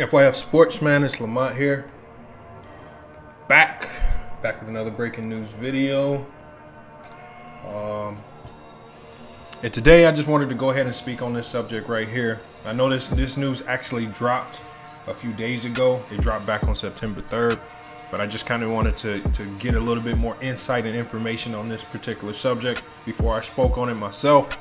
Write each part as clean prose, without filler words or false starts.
FYF Sportsman, it's Lamont here. Back with another breaking news video. And today I just wanted to go ahead and speak on this subject right here. I know this news actually dropped a few days ago. It dropped back on September 3rd, but I just kind of wanted to get a little bit more insight and information on this particular subject before I spoke on it myself.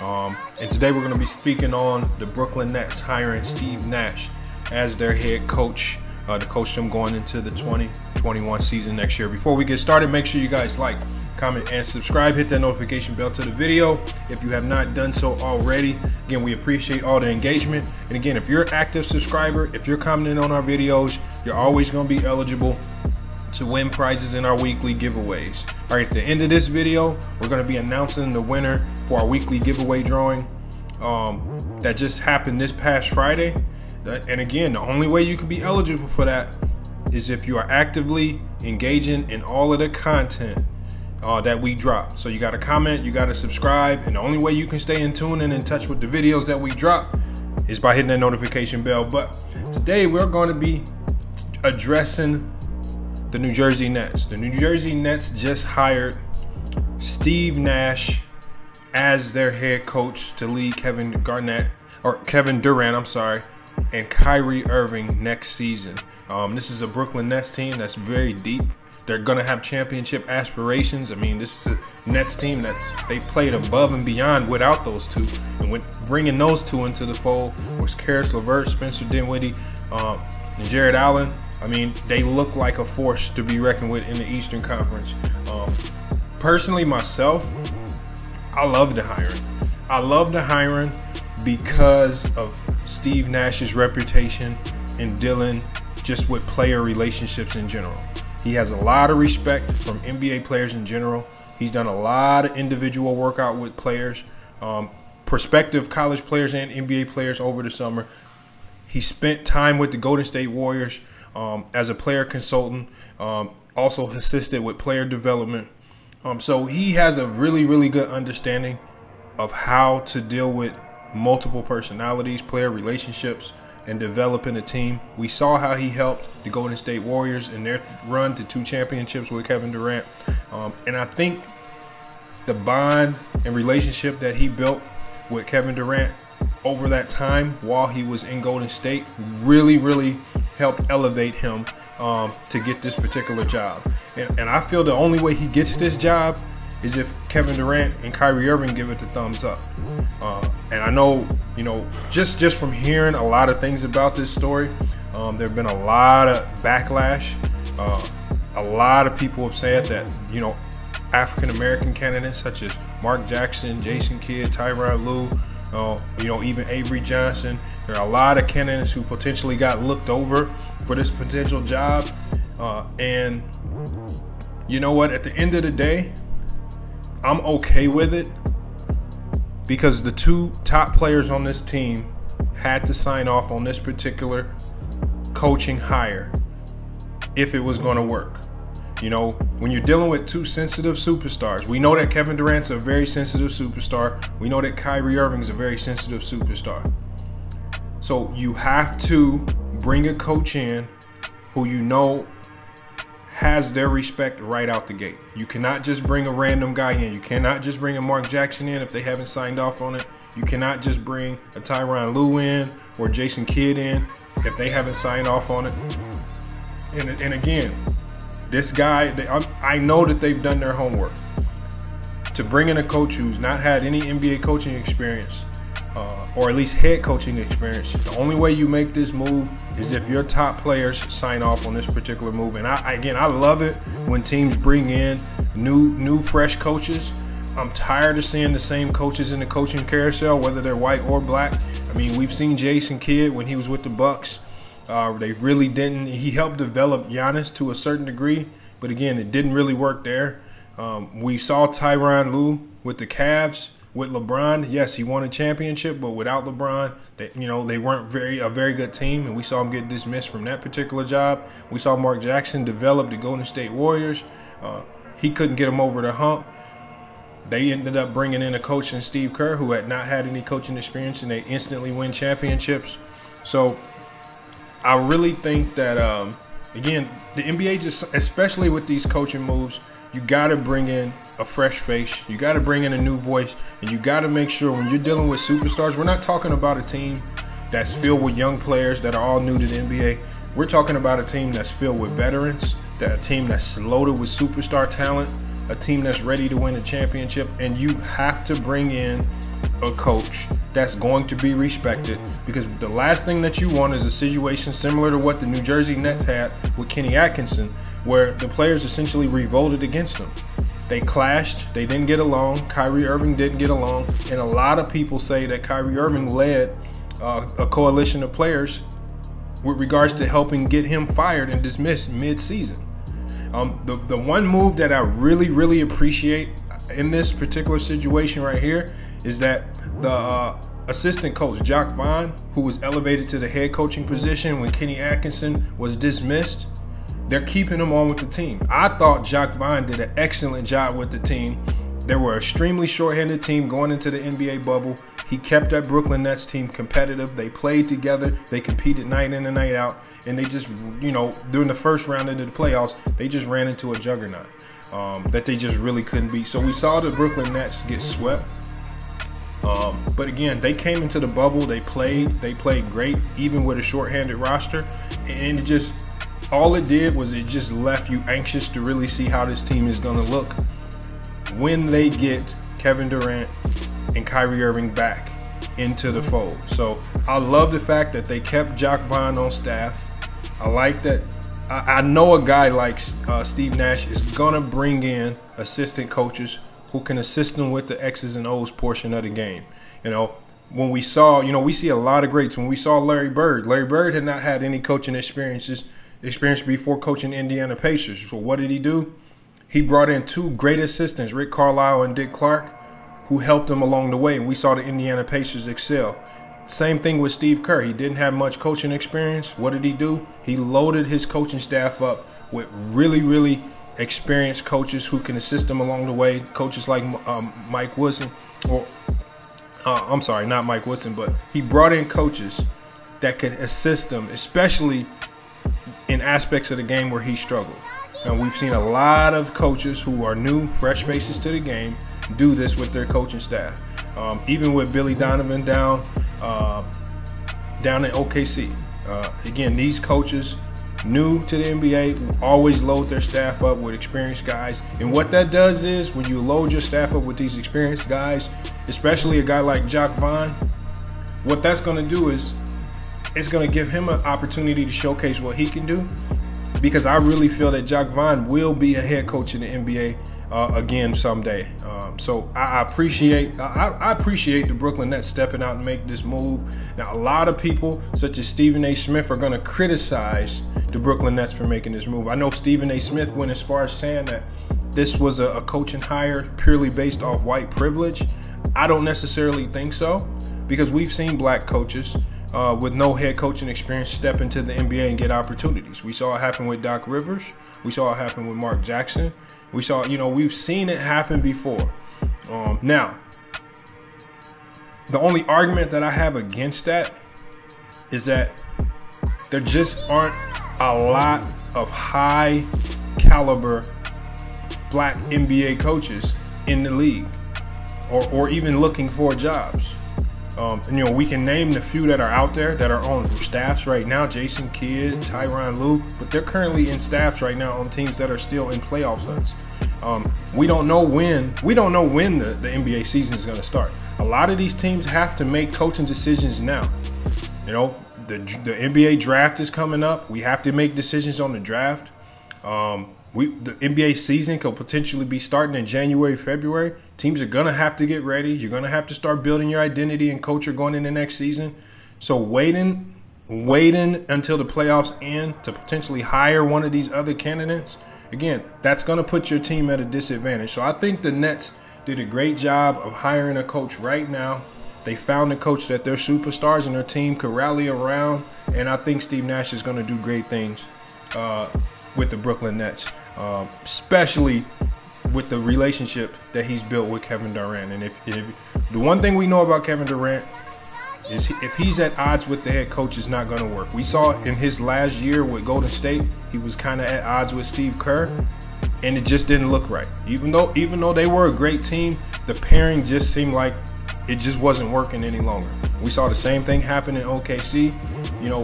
And today we're going to be speaking on the Brooklyn Nets hiring Steve Nash as their head coach to coach them going into the 2021 season next year. Before we get started, make sure you guys like, comment, and subscribe. Hit that notification bell to the video if you have not done so already. Again, we appreciate all the engagement. And again, if you're an active subscriber, if you're commenting on our videos, you're always going to be eligible to win prizes in our weekly giveaways. All right, at the end of this video, we're going to be announcing the winner for our weekly giveaway drawing that just happened this past Friday. And again, the only way you can be eligible for that is if you are actively engaging in all of the content that we drop. So you got to comment, you got to subscribe, and the only way you can stay in tune and in touch with the videos that we drop is by hitting that notification bell. But today we're going to be addressing the New Jersey Nets. The New Jersey Nets just hired Steve Nash as their head coach to lead Kevin Durant, I'm sorry, and Kyrie Irving next season. This is a Brooklyn Nets team that's very deep. They're gonna have championship aspirations. I mean, this is a Nets team they played above and beyond without those two, and with bringing those two into the fold was Carousel, Spencer Dinwiddie, and Jared Allen. I mean, they look like a force to be reckoned with in the Eastern Conference. Personally, myself, I love the hiring. I love the hiring because of Steve Nash's reputation in dealing just with player relationships in general. He has a lot of respect from NBA players in general. He's done a lot of individual workout with players, prospective college players and NBA players over the summer. He spent time with the Golden State Warriors as a player consultant, also assisted with player development. So he has a really good understanding of how to deal with multiple personalities, player relationships, and developing a team. We saw how he helped the Golden State Warriors in their run to 2 championships with Kevin Durant. And I think the bond and relationship that he built with Kevin Durant over that time while he was in Golden State really helped elevate him to get this particular job. And I feel the only way he gets this job is if Kevin Durant and Kyrie Irving give it the thumbs up. And I know, just from hearing a lot of things about this story, there have been a lot of backlash. A lot of people have said that, African-American candidates such as Mark Jackson, Jason Kidd, Tyronn Lue, even Avery Johnson. There are a lot of candidates who potentially got looked over for this potential job. And you know what? At the end of the day, I'm okay with it because the 2 top players on this team had to sign off on this particular coaching hire if it was going to work. When you're dealing with 2 sensitive superstars, we know that Kevin Durant's a very sensitive superstar. We know that Kyrie Irving's a very sensitive superstar. So you have to bring a coach in who has their respect right out the gate. You cannot just bring a random guy in. You cannot just bring a Mark Jackson in if they haven't signed off on it. You cannot just bring a Tyronn Lue in or Jason Kidd in if they haven't signed off on it. And again, this guy, I know that they've done their homework. To bring in a coach who's not had any NBA coaching experience, or at least head coaching experience, the only way you make this move is if your top players sign off on this particular move. And I love it when teams bring in new fresh coaches. I'm tired of seeing the same coaches in the coaching carousel, whether they're white or black. I mean, we've seen Jason Kidd when he was with the Bucks. They really didn't. He helped develop Giannis to a certain degree, but again, it didn't really work there. We saw Tyronn Lue with the Cavs. With LeBron, yes, he won a championship, but without LeBron, they weren't a very good team, and we saw him get dismissed from that particular job. We saw Mark Jackson develop the Golden State Warriors. He couldn't get them over the hump. They ended up bringing in a coach in Steve Kerr who had not had any coaching experience, and they instantly win championships. So I really think that, again, the NBA just, especially with these coaching moves, you got to bring in a fresh face. You got to bring in a new voice. And you got to make sure when you're dealing with superstars, we're not talking about a team that's filled with young players that are all new to the NBA. We're talking about a team that's filled with veterans, a team that's loaded with superstar talent, a team that's ready to win a championship. And you have to bring in a coach that's going to be respected, because the last thing that you want is a situation similar to what the New Jersey Nets had with Kenny Atkinson, where the players essentially revolted against them. They clashed, they didn't get along, Kyrie Irving didn't get along, and a lot of people say that Kyrie Irving led a coalition of players with regards to helping get him fired and dismissed mid-season. The one move that I really appreciate in this particular situation right here is that the assistant coach, Jacques Vaughn, who was elevated to the head coaching position when Kenny Atkinson was dismissed, they're keeping him on with the team. I thought Jacques Vaughn did an excellent job with the team. They were an extremely short-handed team going into the NBA bubble. He kept that Brooklyn Nets team competitive. They played together. They competed night in and night out. And they just, you know, during the first round into the playoffs, they just ran into a juggernaut that they just really couldn't beat. So we saw the Brooklyn Nets get swept. But again, they came into the bubble. They played great, even with a short-handed roster. And it just, all it did was it just left you anxious to really see how this team is going to look when they get Kevin Durant and Kyrie Irving back into the fold. So I love the fact that they kept Jacques Vaughn on staff. I like that. I know a guy like Steve Nash is gonna bring in assistant coaches who can assist them with the X's and O's portion of the game. You know, when we saw, you know, we see a lot of greats. When we saw Larry Bird had not had any coaching experience before coaching Indiana Pacers. So what did he do? He brought in two great assistants, Rick Carlisle and Dick Clark, who helped him along the way, and we saw the Indiana Pacers excel. Same thing with Steve Kerr. He didn't have much coaching experience. What did he do? He loaded his coaching staff up with really experienced coaches who can assist him along the way. Coaches like Mike Woodson, or I'm sorry, not Mike Woodson, but he brought in coaches that could assist him, especially in aspects of the game where he struggled. And we've seen a lot of coaches who are new, fresh faces to the game do this with their coaching staff. Even with Billy Donovan down in OKC. Again, these coaches new to the NBA always load their staff up with experienced guys. And what that does is when you load your staff up with these experienced guys, especially a guy like Jacques Vaughn, what that's going to do is it's going to give him an opportunity to showcase what he can do, because I really feel that Jacques Vaughn will be a head coach in the NBA again someday. So I appreciate the Brooklyn Nets stepping out and make this move. Now, a lot of people such as Stephen A. Smith are going to criticize the Brooklyn Nets for making this move. I know Stephen A. Smith went as far as saying that this was a coaching hire purely based off white privilege. I don't necessarily think so, because we've seen black coaches with no head coaching experience step into the NBA and get opportunities. We saw it happen with Doc Rivers. We saw it happen with Mark Jackson. We saw, you know, we've seen it happen before. Now, the only argument that I have against that is that there just aren't a lot of high caliber black NBA coaches in the league, or even looking for jobs. You know, we can name the few that are out there that are on staffs right now: Jason Kidd, Tyronn Lue, but they're currently in staffs right now on teams that are still in playoff hunts. We don't know when the NBA season is going to start. A lot of these teams have to make coaching decisions now. You know, the NBA draft is coming up. We have to make decisions on the draft. The NBA season could potentially be starting in January, February. Teams are going to have to get ready. You're going to have to start building your identity and culture going into next season. So waiting until the playoffs end to potentially hire one of these other candidates, again, that's going to put your team at a disadvantage. So I think the Nets did a great job of hiring a coach right now. They found a coach that their superstars and their team could rally around. And I think Steve Nash is going to do great things with the Brooklyn Nets, especially with the relationship that he's built with Kevin Durant. And if the one thing we know about Kevin Durant If he's at odds with the head coach, it's not going to work. We saw in his last year with Golden State, he was kind of at odds with Steve Kerr, and it just didn't look right. Even though they were a great team, the pairing just seemed like it just wasn't working any longer. We saw the same thing happen in OKC. You know,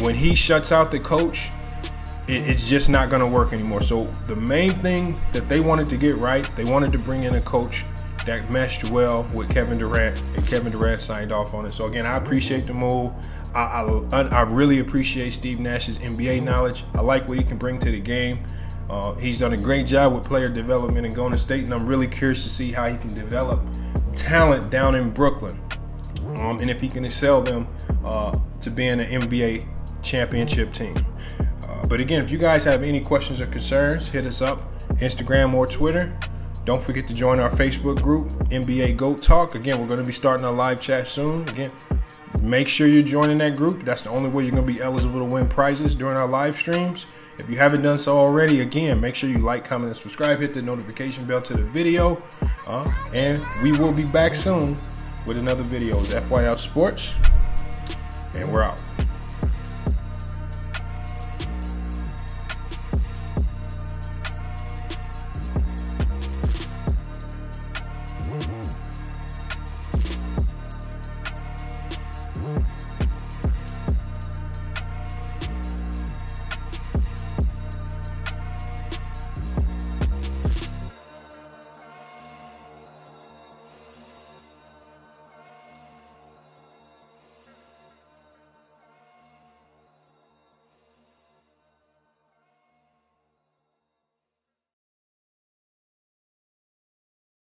when he shuts out the coach, it's just not going to work anymore. So the main thing that they wanted to get right, they wanted to bring in a coach that meshed well with Kevin Durant, and Kevin Durant signed off on it. So again, I appreciate the move. I really appreciate Steve Nash's NBA knowledge. I like what he can bring to the game. He's done a great job with player development in Golden State, and I'm really curious to see how he can develop talent down in Brooklyn, and if he can excel them to being an NBA championship team. But again, if you guys have any questions or concerns, hit us up, Instagram or Twitter. Don't forget to join our Facebook group, NBA GOAT Talk. Again, we're going to be starting a live chat soon. Again, make sure you're joining that group. That's the only way you're going to be eligible to win prizes during our live streams. If you haven't done so already, again, make sure you like, comment, and subscribe. Hit the notification bell to the video. And we will be back soon with another video. It's FYF Sports, and we're out.